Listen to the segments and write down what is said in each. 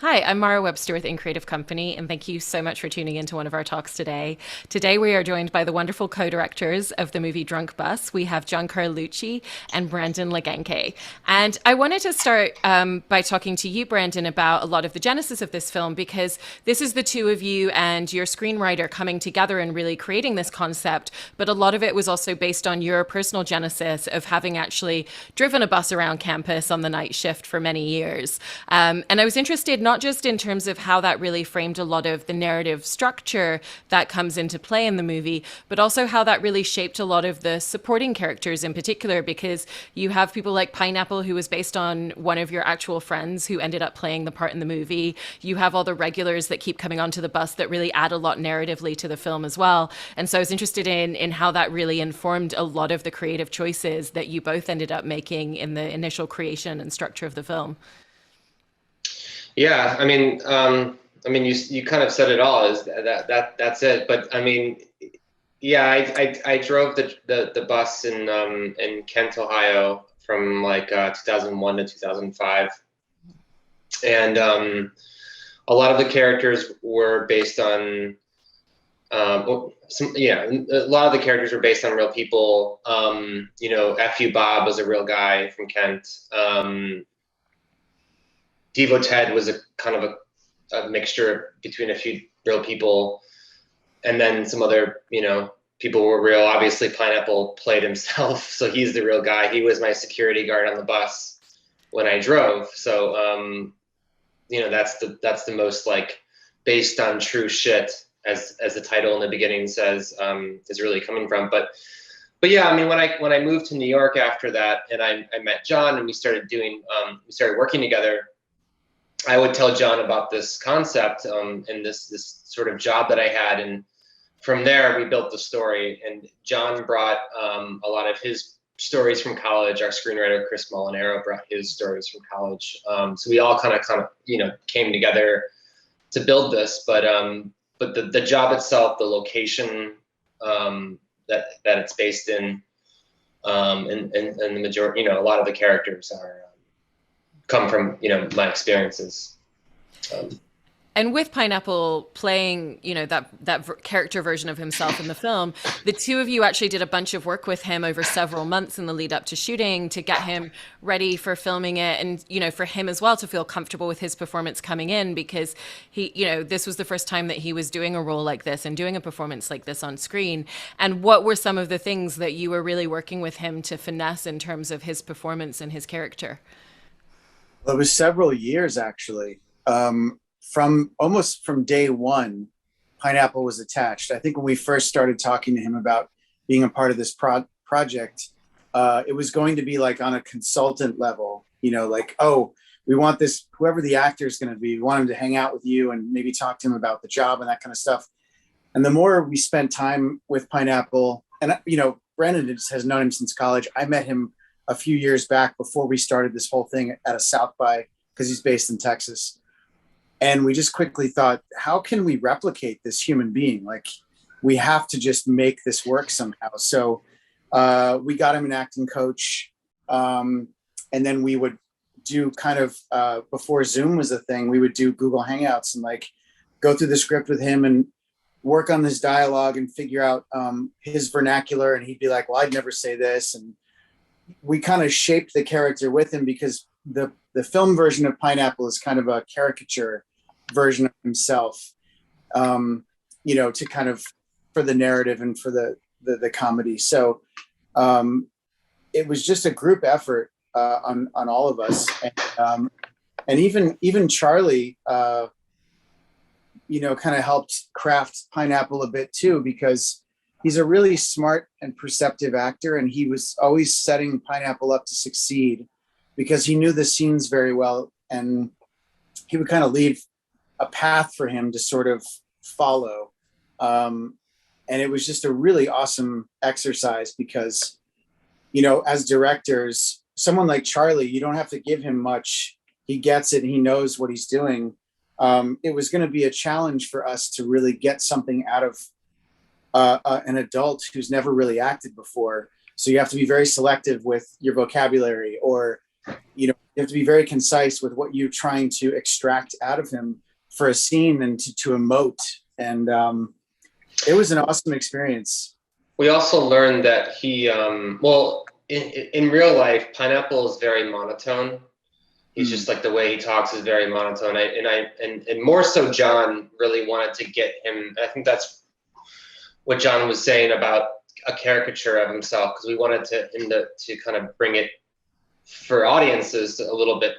Hi, I'm Mara Webster with In Creative Company, and thank you so much for tuning into one of our talks today. Today, we are joined by the wonderful co-directors of the movie Drunk Bus. We have John Carlucci and Brandon LaGanke. And I wanted to start by talking to you, Brandon, about a lot of the genesis of this film, because this is the two of you and your screenwriter coming together and really creating this concept. But a lot of it was also based on your personal genesis of having actually driven a bus around campus on the night shift for many years. And I was interested not just in terms of how that really framed a lot of the narrative structure that comes into play in the movie, but also how that really shaped a lot of the supporting characters in particular, because you have people like Pineapple, who was based on one of your actual friends who ended up playing the part in the movie. You have all the regulars that keep coming onto the bus that really add a lot narratively to the film as well. And so I was interested in how that really informed a lot of the creative choices that you both ended up making in the initial creation and structure of the film. Yeah, you kind of said it all. Is that's it. But I mean, yeah, I drove the bus in Kent, Ohio, from like 2001 to 2005, and a lot of the characters were based on a lot of the characters were based on real people. F.U. Bob was a real guy from Kent. Devo Ted was a kind of a mixture between a few real people and then some other, people were real. Obviously, Pineapple played himself, so he's the real guy. He was my security guard on the bus when I drove. So, that's the most like based on true shit, as the title in the beginning says, is really coming from. But yeah, I mean, when I moved to New York after that, and I met John, and we started working together. I would tell John about this concept and this sort of job that I had, and from there we built the story. And John brought a lot of his stories from college. Our screenwriter Chris Molinaro brought his stories from college. So we all kind of came together to build this. But the job itself, the location that it's based in, and the majority, a lot of the characters come from my experiences. And with Pineapple playing, character version of himself in the film, the two of you actually did a bunch of work with him over several months in the lead up to shooting to get him ready for filming it, and for him as well to feel comfortable with his performance coming in, because this was the first time that he was doing a role like this and doing a performance like this on screen. And what were some of the things that you were really working with him to finesse in terms of his performance and his character? Well, it was several years actually. From day one, Pineapple was attached. I think when we first started talking to him about being a part of this project, it was going to be like on a consultant level, like, oh, we want this, whoever the actor is going to be, we want him to hang out with you and maybe talk to him about the job and that kind of stuff. And the more we spent time with Pineapple, and Brandon has known him since college. I met him a few years back before we started this whole thing at a South by, because he's based in Texas. And we just quickly thought, how can we replicate this human being? Like, we have to just make this work somehow. So we got him an acting coach. And then we would do kind of, before Zoom was a thing, we would do Google Hangouts and like go through the script with him and work on this dialogue and figure out his vernacular. And he'd be like, well, I'd never say this. And we kind of shaped the character with him, because the film version of Pineapple is kind of a caricature version of himself, to kind of, for the narrative and for the comedy. So it was just a group effort on all of us. And even Charlie, kind of helped craft Pineapple a bit too, because he's a really smart and perceptive actor, and he was always setting Pineapple up to succeed because he knew the scenes very well, and he would kind of leave a path for him to sort of follow. And it was just a really awesome exercise because, as directors, someone like Charlie, you don't have to give him much. He gets it. He knows what he's doing. It was going to be a challenge for us to really get something out of an adult who's never really acted before. So you have to be very selective with your vocabulary, or you have to be very concise with what you're trying to extract out of him for a scene and to emote. And it was an awesome experience. We also learned that he, well, in real life, Pineapple is very monotone. He's just like, the way he talks is very monotone. And more so John really wanted to get him. I think that's what John was saying about a caricature of himself, because we wanted to kind of bring it for audiences a little bit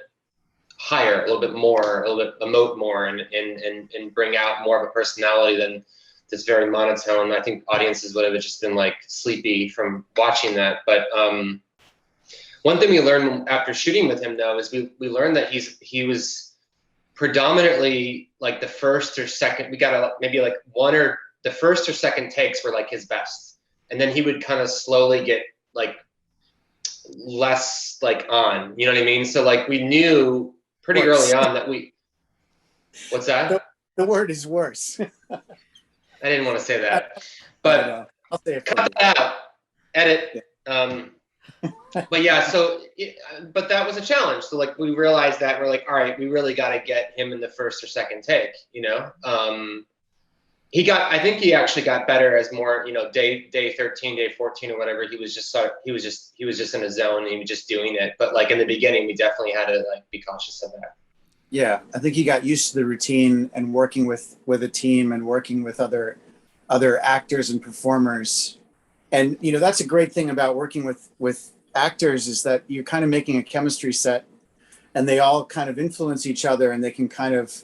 higher, a little bit more, a little bit emote more, and bring out more of a personality than this very monotone. I think audiences would have just been like sleepy from watching that. But one thing we learned after shooting with him, though, is we learned that he was predominantly like the first or second. We got maybe like the first or second takes were like his best, and then he would kind of slowly get like less like on. You know what I mean? So like we knew pretty early on that What's that? The word is worse. I didn't want to say that, but I'll say it. Cut that out. Edit. Yeah. But yeah, but that was a challenge. So like we realized that we're like, all right, we really got to get him in the first or second take. You know, I think he actually got better as more, you know, day 13, day 14 or whatever. He was just in a zone and he was just doing it. But like in the beginning, we definitely had to like be cautious of that. Yeah, I think he got used to the routine and working with a team and working with other actors and performers. And, you know, that's a great thing about working with actors, is that you're kind of making a chemistry set and they all kind of influence each other and they can kind of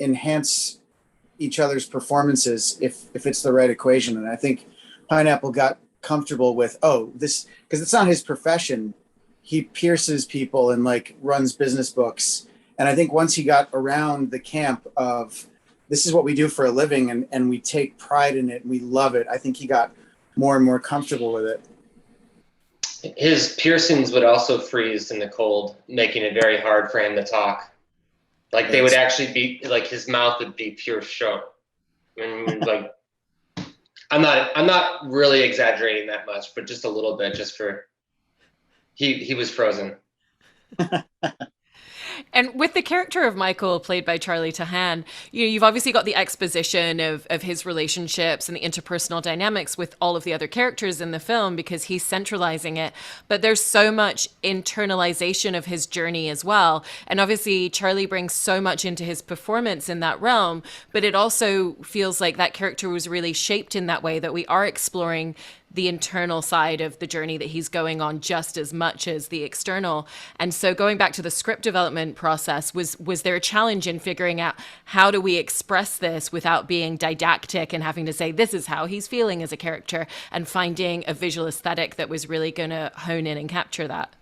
enhance each other's performances if it's the right equation. And I think Pineapple got comfortable with, this, because it's not his profession. He pierces people and like runs business books. And I think once he got around the camp of, this is what we do for a living and we take pride in it and we love it, I think he got more and more comfortable with it. His piercings would also freeze in the cold, making it very hard for him to talk. Like they would actually be like, his mouth would be pure show. And like, I'm not really exaggerating that much, but just a little bit, just for, he was frozen. And with the character of Michael, played by Charlie Tahan, you've obviously got the exposition of his relationships and the interpersonal dynamics with all of the other characters in the film, because he's centralizing it. But there's so much internalization of his journey as well. And obviously, Charlie brings so much into his performance in that realm. But it also feels like that character was really shaped in that way, that we are exploring the internal side of the journey that he's going on just as much as the external. And so going back to the script development process, was there a challenge in figuring out how do we express this without being didactic and having to say, this is how he's feeling as a character, and finding a visual aesthetic that was really going to hone in and capture that?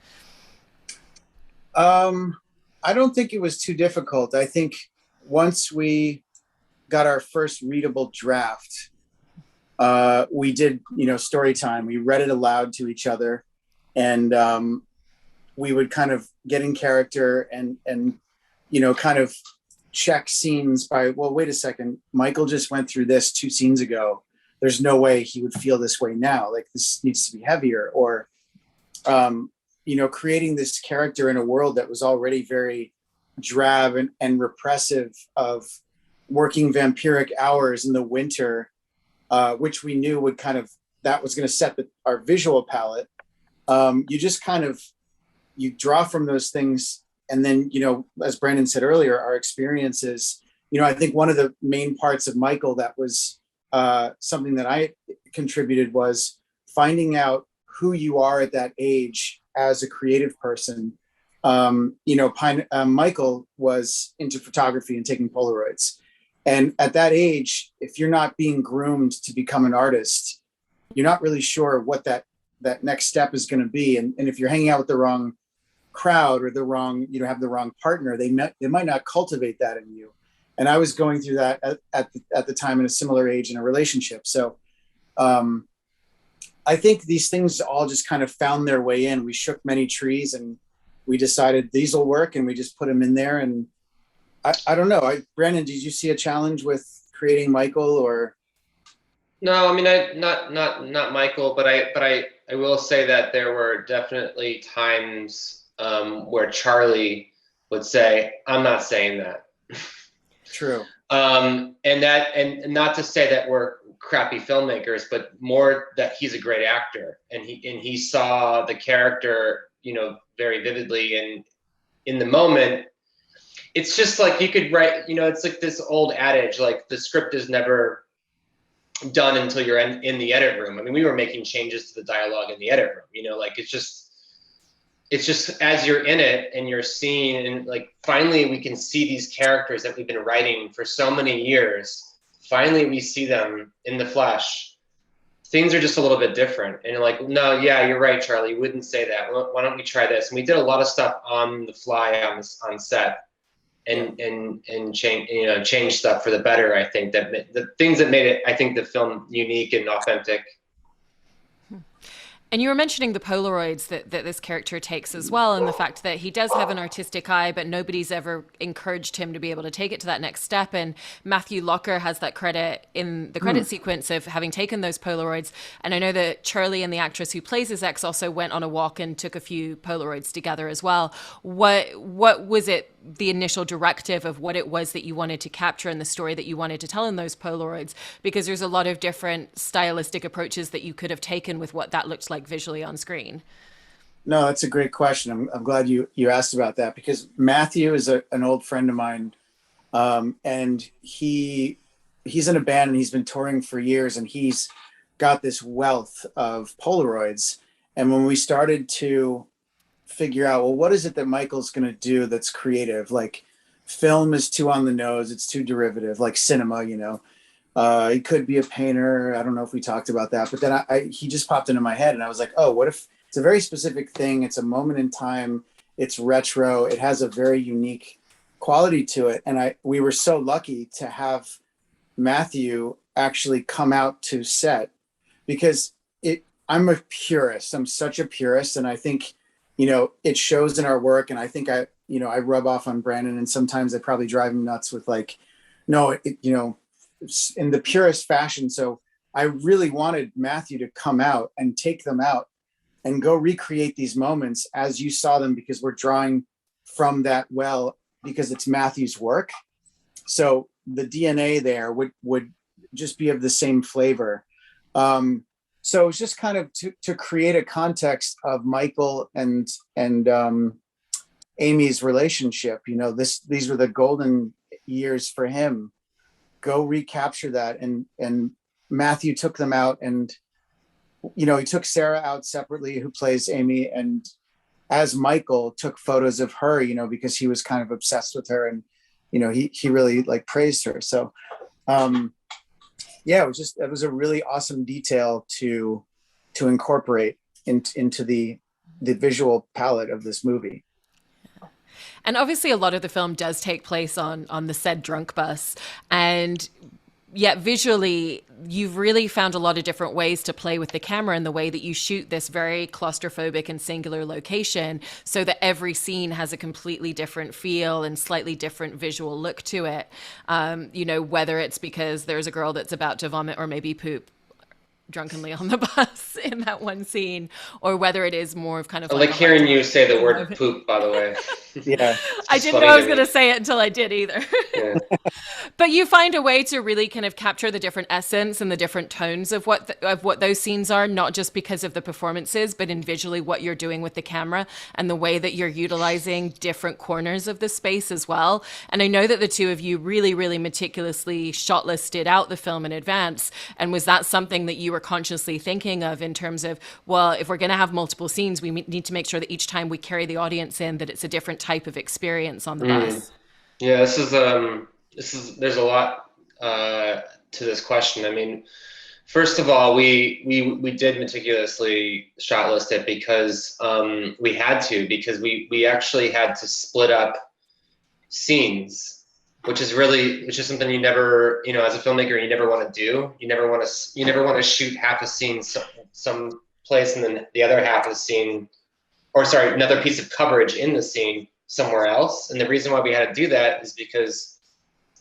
I don't think it was too difficult. I think once we got our first readable draft, we did, story time. We read it aloud to each other, and we would kind of get in character and kind of check scenes by, well, wait a second, Michael just went through this 2 scenes ago. There's no way he would feel this way now. Like, this needs to be heavier. Or, creating this character in a world that was already very drab and repressive, of working vampiric hours in the winter, which we knew would that was going to set our visual palette. You just you draw from those things. And then, as Brandon said earlier, our experiences, I think one of the main parts of Michael that was something that I contributed was finding out who you are at that age as a creative person. Michael was into photography and taking Polaroids. And at that age, if you're not being groomed to become an artist, you're not really sure what that next step is going to be. And if you're hanging out with the wrong crowd or have the wrong partner, they might not cultivate that in you. And I was going through that at the time, in a similar age in a relationship. So I think these things all just kind of found their way in. We shook many trees and we decided these will work, and we just put them in there. And I don't know. Brandon, did you see a challenge with creating Michael? Or? No, I mean, not Michael, but I will say that there were definitely times where Charlie would say, "I'm not saying that." True. And not to say that we're crappy filmmakers, but more that he's a great actor, and he saw the character, very vividly, and in the moment. It's just like you could write, it's like this old adage, like the script is never done until you're in the edit room. I mean, we were making changes to the dialogue in the edit room, like it's just as you're in it and you're seeing, and like finally we can see these characters that we've been writing for so many years. Finally, we see them in the flesh. Things are just a little bit different. And you're like, no, yeah, you're right, Charlie. You wouldn't say that. Why don't we try this? And we did a lot of stuff on the fly on set. And change stuff for the better. I think that the things that made it, I think, the film unique and authentic. And you were mentioning the Polaroids that this character takes as well, and the fact that he does have an artistic eye, but nobody's ever encouraged him to be able to take it to that next step. And Matthew Locker has that credit in the credit sequence of having taken those Polaroids. And I know that Charlie and the actress who plays his ex also went on a walk and took a few Polaroids together as well. What was it, the initial directive of what it was that you wanted to capture and the story that you wanted to tell in those Polaroids? Because there's a lot of different stylistic approaches that you could have taken with what that looked like visually on screen. No, that's a great question. I'm glad you asked about that, because Matthew is an old friend of mine, and he's in a band and he's been touring for years, and he's got this wealth of Polaroids. And when we started to figure out, well, what is it that Michael's going to do that's creative? Like, film is too on the nose, it's too derivative, like cinema, he could be a painter. I don't know if we talked about that, but then he just popped into my head, and I was like, oh, what if it's a very specific thing? It's a moment in time. It's retro. It has a very unique quality to it. And we were so lucky to have Matthew actually come out to set, because I'm a purist. I'm such a purist. And I think, it shows in our work. And I think I rub off on Brandon, and sometimes I probably drive him nuts with like, no, in the purest fashion. So I really wanted Matthew to come out and take them out and go recreate these moments as you saw them, because we're drawing from that well, because it's Matthew's work. So the DNA there would just be of the same flavor. So it's just kind of to create a context of Michael and Amy's relationship. These were the golden years for him. Go recapture that. And Matthew took them out, and he took Sarah out separately, who plays Amy, and as Michael took photos of her, because he was kind of obsessed with her, and he really like praised her. So it was a really awesome detail to incorporate into the visual palette of this movie. And obviously a lot of the film does take place on the said drunk bus, and yet visually you've really found a lot of different ways to play with the camera and the way that you shoot this very claustrophobic and singular location, so that every scene has a completely different feel and slightly different visual look to it. Whether it's because there's a girl that's about to vomit or maybe poop drunkenly on the bus in that one scene, or whether it is more of kind of like hearing you say the word poop, by the way. Yeah, I didn't know I was going to say it until I did either. Yeah. But you find a way to really kind of capture the different essence and the different tones of what those scenes are, not just because of the performances, but in visually what you're doing with the camera and the way that you're utilizing different corners of the space as well. And I know that the two of you really, really meticulously shot listed out the film in advance. And was that something that you were consciously thinking of in terms of, well, if we're going to have multiple scenes, we need to make sure that each time we carry the audience in, that it's a different type of experience on the bus? Yeah, there's a lot to this question. I mean, first of all, we did meticulously shot list it because we had to, because we actually had to split up scenes, which is something you never, as a filmmaker, you never want to do. You never want to shoot half a scene some place and then the other half of the scene, another piece of coverage in the scene somewhere else. And the reason why we had to do that is because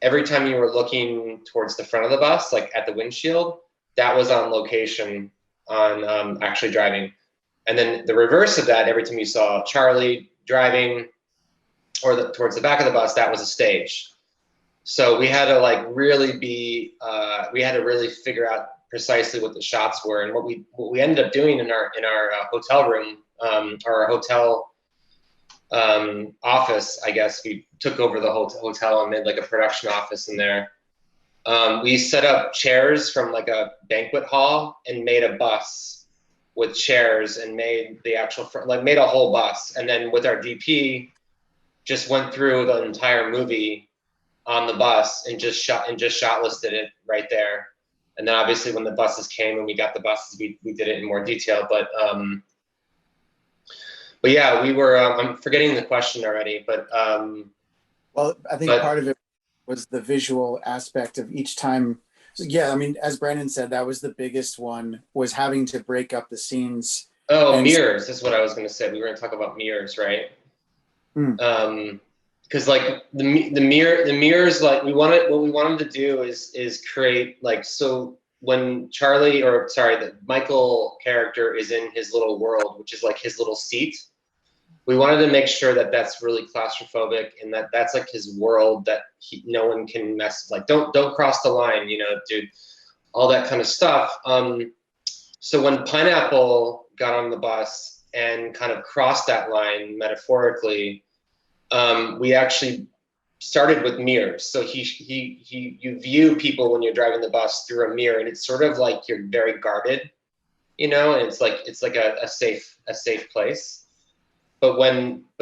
every time you were looking towards the front of the bus, like at the windshield, that was on location on actually driving. And then the reverse of that, every time you saw Charlie driving or towards the back of the bus, that was a stage. So we had to like really we had to really figure out precisely what the shots were. And what we ended up doing in our hotel room, our hotel office, I guess we took over the whole hotel and made like a production office in there. We set up chairs from like a banquet hall and made a bus with chairs and made the actual, made a whole bus. And then with our DP, just went through the entire movie on the bus and just shot listed it right there. And then obviously when the buses came and we got the buses, we did it in more detail. But yeah, we were, I'm forgetting the question already, but. Well, I think part of it was the visual aspect of each time. Yeah, I mean, as Brandon said, that was the biggest one, was having to break up the scenes. Oh, mirrors is what I was going to say. We were going to talk about mirrors, right? Because like the mirrors, like what we wanted to do is create like, so when the Michael character is in his little world, which is like his little seat, we wanted to make sure that that's really claustrophobic and that that's like his world, that no one can mess, like don't cross the line, you know, dude, all that kind of stuff. So when Pineapple got on the bus and kind of crossed that line metaphorically, we actually started with mirrors. So you view people when you're driving the bus through a mirror, and it's sort of like you're very guarded, you know, and it's like a safe place. But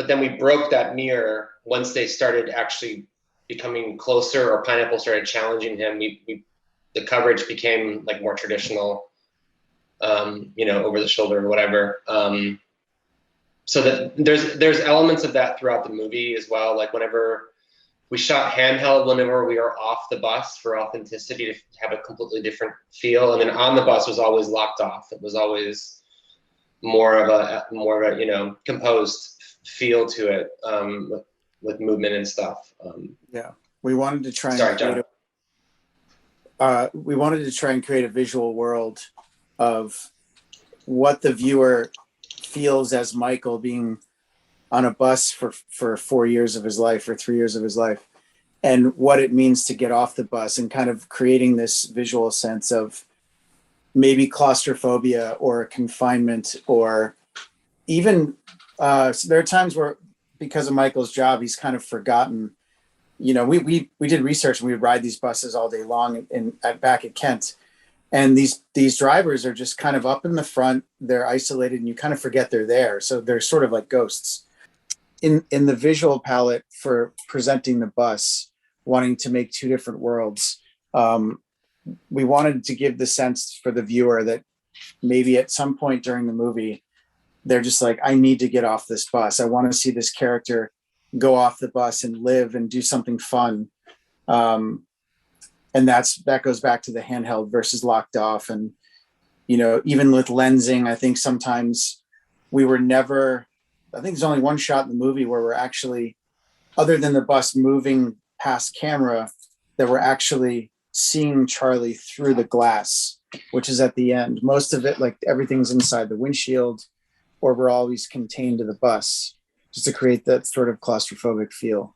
then we broke that mirror once they started actually becoming closer, or Pineapple started challenging him. The coverage became like more traditional, you know, over the shoulder or whatever. So that there's elements of that throughout the movie as well. Like whenever we shot handheld, whenever we were off the bus for authenticity to have a completely different feel, and then on the bus was always locked off. It was always more of a you know, composed feel to it, with movement and stuff. Yeah, we wanted to try Sorry, John. We wanted to try and create a visual world of what the viewer feels as Michael being on a bus for 4 years of his life or 3 years of his life, and what it means to get off the bus, and kind of creating this visual sense of maybe claustrophobia or confinement, or even so there are times where, because of Michael's job, he's kind of forgotten. You know, we did research and we would ride these buses all day long back at Kent. And these drivers are just kind of up in the front, they're isolated, and you kind of forget they're there. So they're sort of like ghosts. In the visual palette for presenting the bus, wanting to make two different worlds, we wanted to give the sense for the viewer that maybe at some point during the movie, they're just like, I need to get off this bus. I want to see this character go off the bus and live and do something fun. And that goes back to the handheld versus locked off. And, you know, even with lensing, I think sometimes I think there's only one shot in the movie where we're actually, other than the bus moving past camera, that we're actually seeing Charlie through the glass, which is at the end. Most of it, like everything's inside the windshield, or we're always contained to the bus, just to create that sort of claustrophobic feel.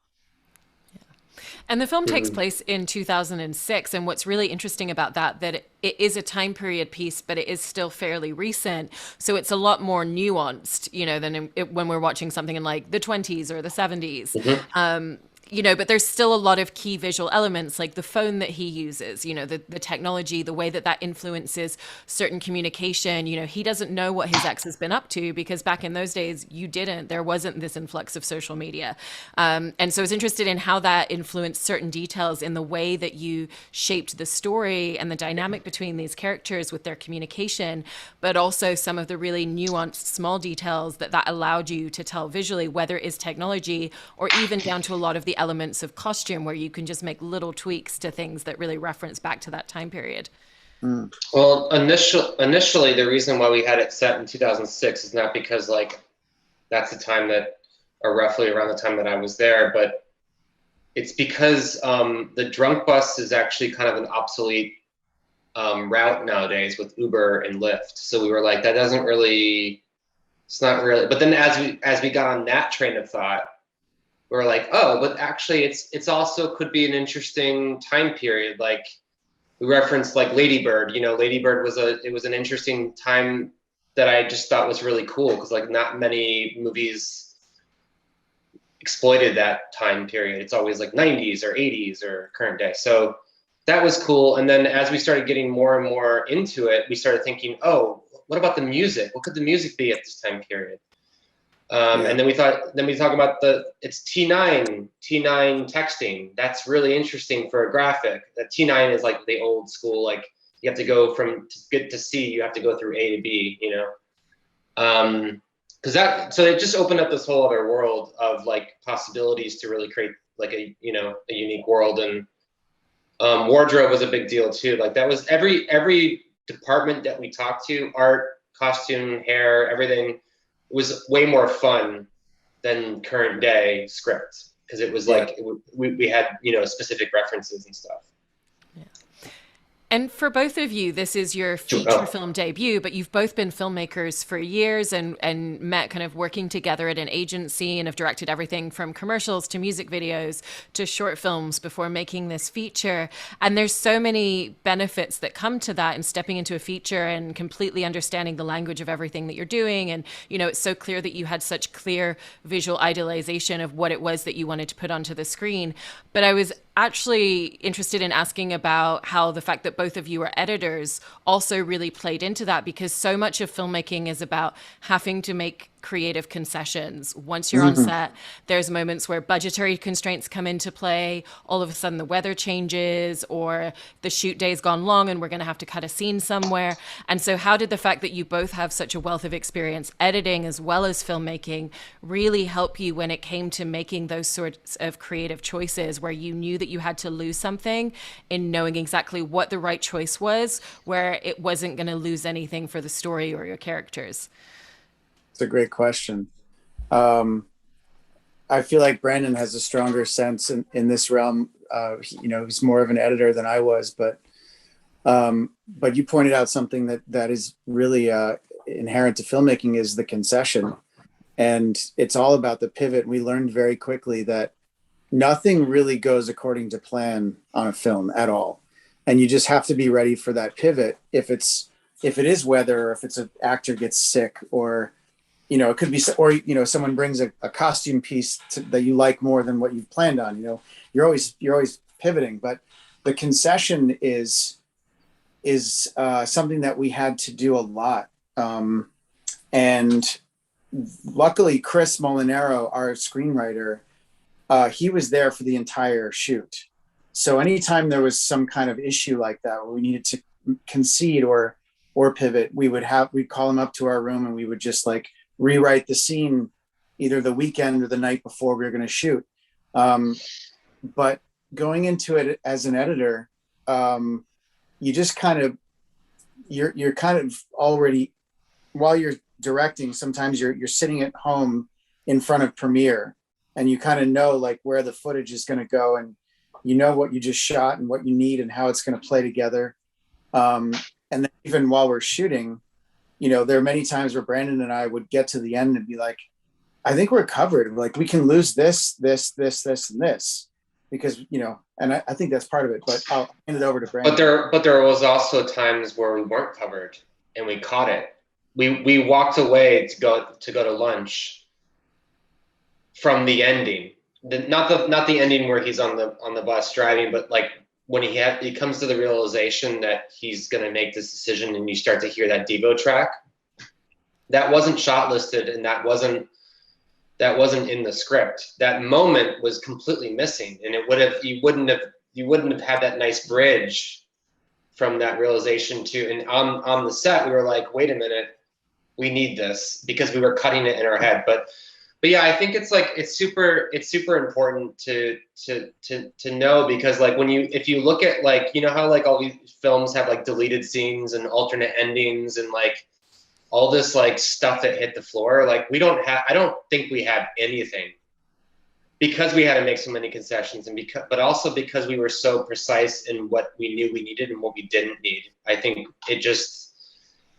And the film takes place in 2006. And what's really interesting about that it is a time period piece, but it is still fairly recent. So it's a lot more nuanced, you know, than when we're watching something in like the 20s or the 70s. Mm-hmm. You know, but there's still a lot of key visual elements, like the phone that he uses, you know, the technology, the way that influences certain communication. You know, he doesn't know what his ex has been up to, because back in those days, there wasn't this influx of social media. And so I was interested in how that influenced certain details in the way that you shaped the story and the dynamic between these characters with their communication, but also some of the really nuanced small details that allowed you to tell visually, whether it is technology or even down to a lot of the elements of costume, where you can just make little tweaks to things that really reference back to that time period. Well, initially, the reason why we had it set in 2006 is not because like that's the time that, or roughly around the time that I was there, but it's because the drunk bus is actually kind of an obsolete route nowadays with Uber and Lyft. So we were like, that doesn't really It's not really. But then as we got on that train of thought, we were like, oh, but actually it's also could be an interesting time period. Like we referenced like Lady Bird, you know, Lady Bird was an interesting time that I just thought was really cool because like not many movies exploited that time period. It's always like 90s or 80s or current day. So that was cool. And then as we started getting more and more into it, we started thinking, oh, what about the music? What could the music be at this time period? And then we talk about it's T9 texting. That's really interesting for a graphic. That T9 is like the old school, like you have to go to get to C, you have to go through A to B, you know? So it just opened up this whole other world of like possibilities to really create like a unique world. And wardrobe was a big deal too. Like that was every department that we talked to, art, costume, hair, everything was way more fun than current day script because it was like we had specific references and stuff. And for both of you, this is your feature film debut, but you've both been filmmakers for years and met kind of working together at an agency and have directed everything from commercials to music videos to short films before making this feature. And there's so many benefits that come to that and stepping into a feature and completely understanding the language of everything that you're doing. And, you know, it's so clear that you had such clear visual idealization of what it was that you wanted to put onto the screen. But I was actually interested in asking about how the fact that both of you are editors also really played into that, because so much of filmmaking is about having to make creative concessions. Once you're on set, there's moments where budgetary constraints come into play. All of a sudden the weather changes or the shoot day's gone long and we're going to have to cut a scene somewhere. And so how did the fact that you both have such a wealth of experience editing as well as filmmaking really help you when it came to making those sorts of creative choices where you knew that you had to lose something in knowing exactly what the right choice was, where it wasn't going to lose anything for the story or your characters? It's a great question. I feel like Brandon has a stronger sense in this realm. He's more of an editor than I was, but you pointed out something that is really inherent to filmmaking is the concession. And it's all about the pivot. We learned very quickly that nothing really goes according to plan on a film at all. And you just have to be ready for that pivot. If it is weather, or if it's an actor gets sick, or it could be, or someone brings a costume piece that you like more than what you've planned on. You're always pivoting. But the concession is something that we had to do a lot. And luckily, Chris Molinaro, our screenwriter, he was there for the entire shoot. So anytime there was some kind of issue like that where we needed to concede or pivot, we'd call him up to our room and we would just like rewrite the scene either the weekend or the night before we were going to shoot. But going into it as an editor, you just kind of, you're kind of already, while you're directing, sometimes you're sitting at home in front of Premiere and you kind of know like where the footage is going to go, and you know what you just shot and what you need and how it's going to play together. And then even while we're shooting, there are many times where Brandon and I would get to the end and be like, I think we're covered. Like we can lose this, and this, because, and I think that's part of it, but I'll hand it over to Brandon. But there was also times where we weren't covered and we caught it. We walked away to go to lunch from the ending. Not the ending where he's on the bus driving, but like when he comes to the realization that he's going to make this decision, and you start to hear that Devo track that wasn't shot listed, and that wasn't in the script. That moment was completely missing, and you wouldn't have had that nice bridge from that realization to, and on the set we were like, wait a minute, we need this, because we were cutting it in our head. But yeah, I think it's super important to know, because like if you look at like, how like all these films have like deleted scenes and alternate endings and like all this like stuff that hit the floor, like I don't think we have anything, because we had to make so many concessions, but also because we were so precise in what we knew we needed and what we didn't need. I think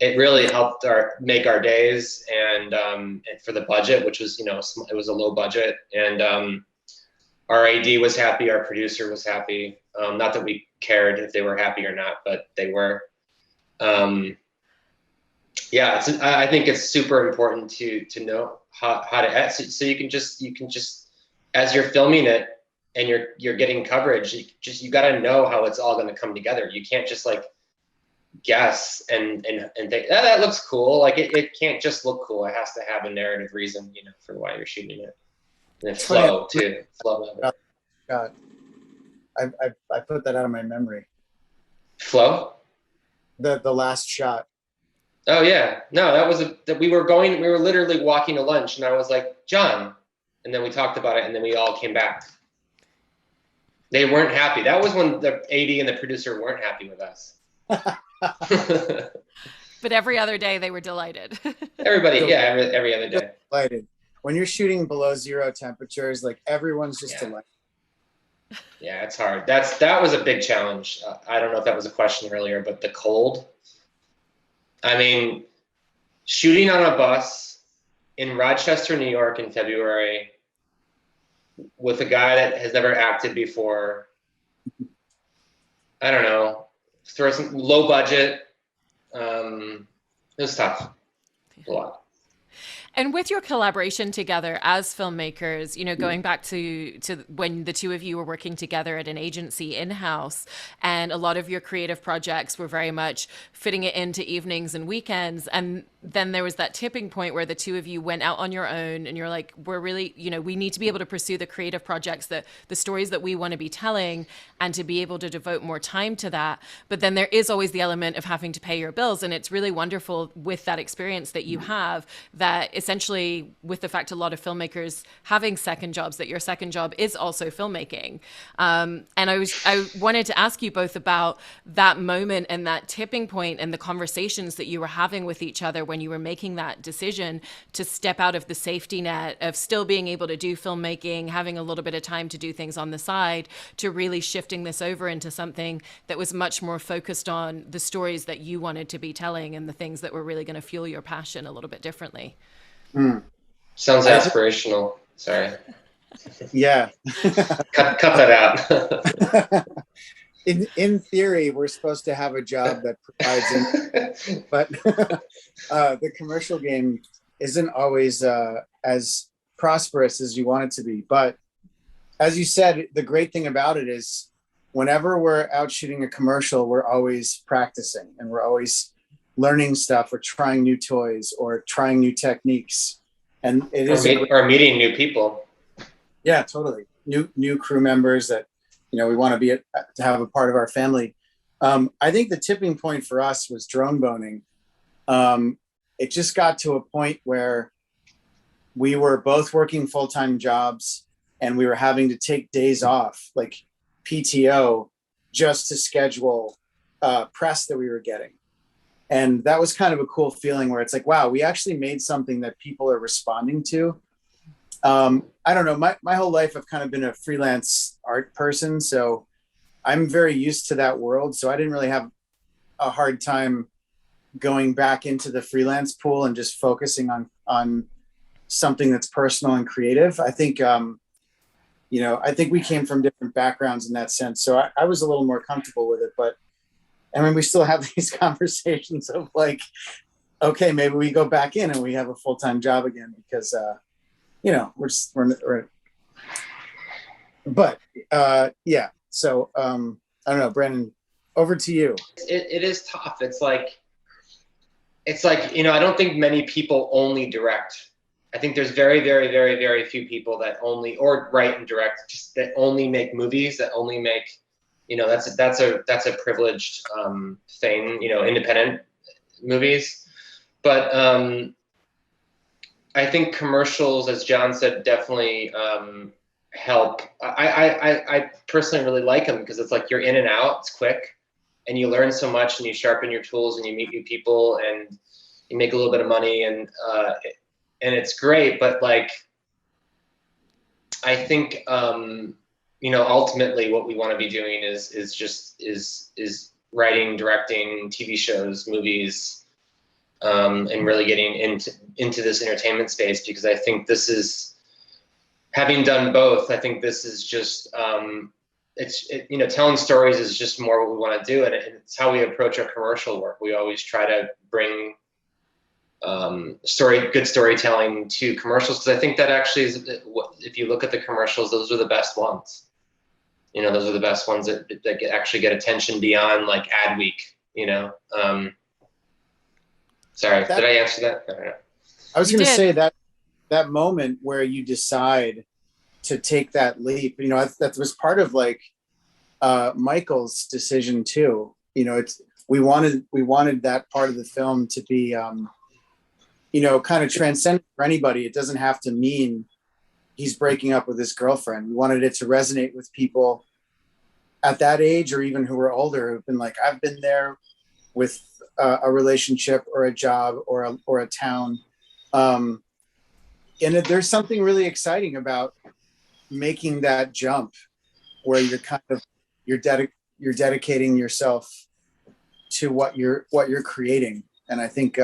it really helped make our days, and for the budget, which was, it was a low budget, and our AD was happy, our producer was happy. Not that we cared if they were happy or not, but they were. Yeah, I think it's super important to know how to edit, so you can just as you're filming it and you're getting coverage, you got to know how it's all going to come together. You can't just like guess and think, oh, that looks cool. Like it can't just look cool. It has to have a narrative reason, for why you're shooting it. And it's flow too. Flow of it. God, I put that out of my memory. Flow? The last shot. Oh yeah, no, we were literally walking to lunch, and I was like, John, and then we talked about it, and then we all came back. They weren't happy. That was when the AD and the producer weren't happy with us. But every other day they were delighted. Everybody, yeah, every other day. Delighted. When you're shooting below 0 temperatures, like everyone's just delighted. Yeah, it's hard. That was a big challenge. I don't know if that was a question earlier, but the cold. I mean, shooting on a bus in Rochester, New York in February with a guy that has never acted before. I don't know. Throw some low budget. It was tough. A lot. And with your collaboration together as filmmakers, going back to when the two of you were working together at an agency in-house, and a lot of your creative projects were very much fitting it into evenings and weekends. And then there was that tipping point where the two of you went out on your own and you're like, we're really, we need to be able to pursue the creative projects, the stories that we want to be telling, and to be able to devote more time to that. But then there is always the element of having to pay your bills. And it's really wonderful with that experience that you have, that essentially with the fact a lot of filmmakers having second jobs, that your second job is also filmmaking. And I wanted to ask you both about that moment and that tipping point and the conversations that you were having with each other when you were making that decision to step out of the safety net of still being able to do filmmaking, having a little bit of time to do things on the side, to really shifting this over into something that was much more focused on the stories that you wanted to be telling and the things that were really going to fuel your passion a little bit differently. Sounds aspirational. Sorry. Yeah. cut that out. In theory, we're supposed to have a job that provides but the commercial game isn't always as prosperous as you want it to be. But as you said, the great thing about it is whenever we're out shooting a commercial, we're always practicing and we're always learning stuff or trying new toys or trying new techniques. And it is or meeting new people. Yeah, totally. New crew members that we want to have a part of our family. I think the tipping point for us was drone boning. It just got to a point where we were both working full-time jobs and we were having to take days off, like PTO, just to schedule press that we were getting. And that was kind of a cool feeling where it's like, wow, we actually made something that people are responding to. I don't know, my whole life I've kind of been a freelance art person, so I'm very used to that world. So I didn't really have a hard time going back into the freelance pool and just focusing on something that's personal and creative. I think, I think we came from different backgrounds in that sense. So I was a little more comfortable with it, but I mean, we still have these conversations of like, okay, maybe we go back in and we have a full-time job again because, yeah. So, I don't know, Brandon, over to you. It is tough. It's like, I don't think many people only direct. I think there's very, very, very, very few people that only, or write and direct, just that only make movies, that only make, that's a privileged thing, independent movies. But I think commercials, as John said, definitely help. I personally really like them because it's like you're in and out, it's quick, and you learn so much and you sharpen your tools and you meet new people and you make a little bit of money and it's great. But like, I think, ultimately what we want to be doing is writing, directing TV shows, movies, and really getting into this entertainment space, because I think this is, having done both, I think this is just, telling stories is just more what we want to do, and it's how we approach our commercial work. We always try to bring good storytelling to commercials, because I think that actually is, if you look at the commercials, those are the best ones. Those are the best ones that actually get attention beyond like ad week. Sorry, did I answer that? I don't know. I was going to say that moment where you decide to take that leap, that was part of like Michael's decision too. We wanted that part of the film to be, kind of transcendent for anybody. It doesn't have to mean he's breaking up with his girlfriend. We wanted it to resonate with people at that age, or even who are older, who've been like, I've been there with a relationship or a job or a town. And there's something really exciting about making that jump where you're kind of, you're dedicating yourself to what you're creating. And I think,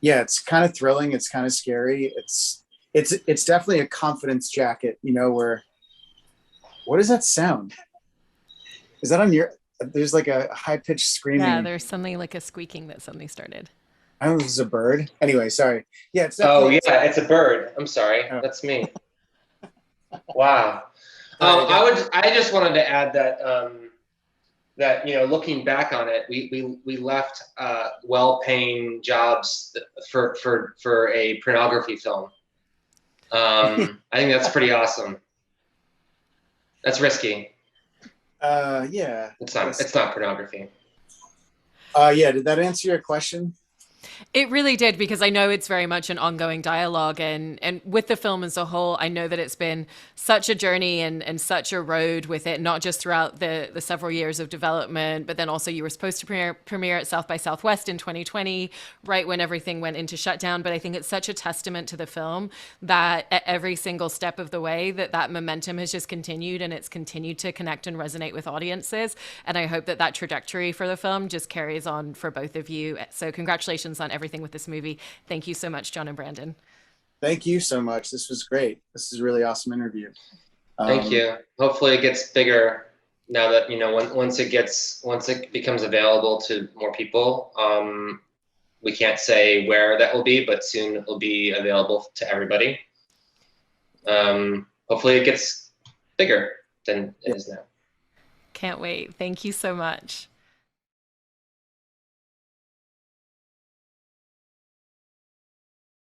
it's kind of thrilling. It's kind of scary. It's definitely a confidence jacket, where, what does that sound? Is that on your, there's like a high pitched screaming. Yeah, there's suddenly like a squeaking that suddenly started. I don't know if it's a bird. Anyway, sorry. Yeah, it's it's a bird. I'm sorry. Oh. That's me. Wow. I just wanted to add that looking back on it, we left well-paying jobs for a pornography film. I think that's pretty awesome. That's risky. Yeah. It's not pornography. Did that answer your question? It really did, because I know it's very much an ongoing dialogue, and with the film as a whole, I know that it's been such a journey and such a road with it, not just throughout the several years of development, but then also you were supposed to premiere at South by Southwest in 2020, right when everything went into shutdown. But I think it's such a testament to the film that at every single step of the way that momentum has just continued, and it's continued to connect and resonate with audiences. And I hope that trajectory for the film just carries on for both of you. So congratulations on everything with this movie. Thank you so much, John and Brandon. Thank you so much. This was great. This is a really awesome interview. Thank you. Hopefully it gets bigger now that, once it becomes available to more people. We can't say where that will be, but soon it will be available to everybody. Hopefully it gets bigger than it is now. Can't wait. Thank you so much.